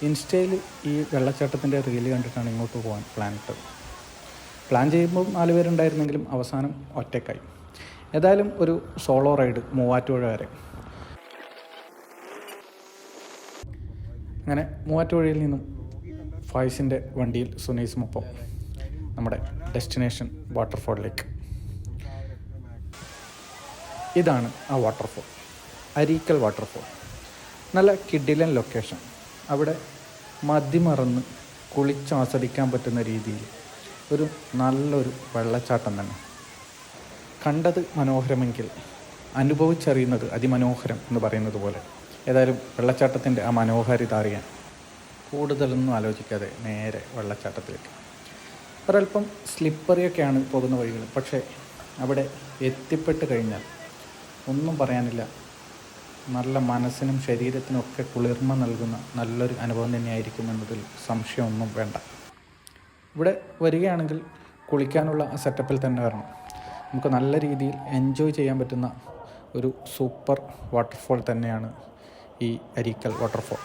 ഇൻസ്റ്റയിൽ ഈ വെള്ളച്ചാട്ടത്തിൻ്റെ റീല് കണ്ടിട്ടാണ് ഇങ്ങോട്ട് പോകാൻ പ്ലാൻ ഇട്ടത്. പ്ലാൻ ചെയ്യുമ്പോൾ 4 പേരുണ്ടായിരുന്നെങ്കിലും അവസാനം ഒറ്റയ്ക്കായി. ഏതായാലും ഒരു സോളോ റൈഡ് മൂവാറ്റുപുഴ വരെ. അങ്ങനെ മൂവാറ്റുപുഴയിൽ നിന്നും ഫായിസിൻ്റെ വണ്ടിയിൽ സുനൈസുമൊപ്പം നമ്മുടെ ഡെസ്റ്റിനേഷൻ വാട്ടർഫോളിലേക്ക്. ഇതാണ് ആ വാട്ടർഫോൾ, അരീക്കൽ വാട്ടർഫോൾ. നല്ല കിടിലൻ ലൊക്കേഷൻ. അവിടെ മതിമറന്ന് കുളിച്ചാസ്വദിക്കാൻ പറ്റുന്ന രീതിയിൽ ഒരു നല്ലൊരു വെള്ളച്ചാട്ടം തന്നെ. കണ്ടത് മനോഹരമെങ്കിൽ അനുഭവിച്ചറിയുന്നത് അതിമനോഹരം എന്ന് പറയുന്നത് പോലെ. ഏതായാലും വെള്ളച്ചാട്ടത്തിൻ്റെ ആ മനോഹാരിത അറിയാൻ കൂടുതലൊന്നും ആലോചിക്കാതെ നേരെ വെള്ളച്ചാട്ടത്തിലേക്ക്. ഒരല്പം സ്ലിപ്പറിയൊക്കെയാണ് പോകുന്ന വഴികൾ, പക്ഷേ അവിടെ എത്തിപ്പെട്ട് കഴിഞ്ഞാൽ ഒന്നും പറയാനില്ല. നല്ല മനസ്സിനും ശരീരത്തിനും ഒക്കെ കുളിർമ നൽകുന്ന നല്ലൊരു അനുഭവം തന്നെയായിരിക്കും എന്നതിൽ സംശയമൊന്നും വേണ്ട. ഇവിടെ വരികയാണെങ്കിൽ കുളിക്കാനുള്ള ആ സെറ്റപ്പിൽ തന്നെ വരണം. നമുക്ക് നല്ല രീതിയിൽ എൻജോയ് ചെയ്യാൻ പറ്റുന്ന ഒരു സൂപ്പർ വാട്ടർഫോൾ തന്നെയാണ് ഈ അരീക്കൽ വാട്ടർഫോൾ.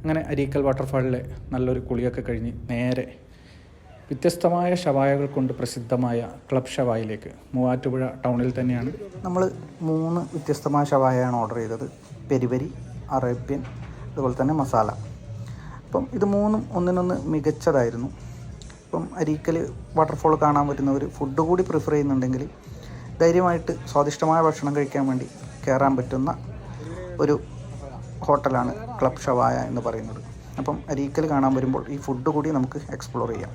അങ്ങനെ അരീക്കൽ വാട്ടർഫാളിലെ നല്ലൊരു കുളിയൊക്കെ കഴിഞ്ഞ് നേരെ വ്യത്യസ്തമായ ഷവായകൾ കൊണ്ട് പ്രസിദ്ധമായ ക്ലബ് ഷവായിലേക്ക്. മൂവാറ്റുപുഴ ടൗണിൽ തന്നെയാണ്. നമ്മൾ 3 വ്യത്യസ്തമായ ഷവായയാണ് ഓർഡർ ചെയ്തത്. പെരി, അറേബ്യൻ, അതുപോലെ തന്നെ മസാല. അപ്പം ഇത് 3 ഒന്നിനൊന്ന് മികച്ചതായിരുന്നു. ഇപ്പം അരീക്കൽ വാട്ടർഫോൾ കാണാൻ പറ്റുന്നവർ ഫുഡ് കൂടി പ്രിഫർ ചെയ്യുന്നുണ്ടെങ്കിൽ ധൈര്യമായിട്ട് സ്വാദിഷ്ടമായ ഭക്ഷണം കഴിക്കാൻ വേണ്ടി കയറാൻ പറ്റുന്ന ഒരു ഹോട്ടലാണ് ക്ലബ് ഷവായ എന്ന് പറയുന്നത്. അപ്പം അരീക്കൽ കാണാൻ വരുമ്പോൾ ഈ ഫുഡ് കൂടി നമുക്ക് എക്സ്പ്ലോർ ചെയ്യാം.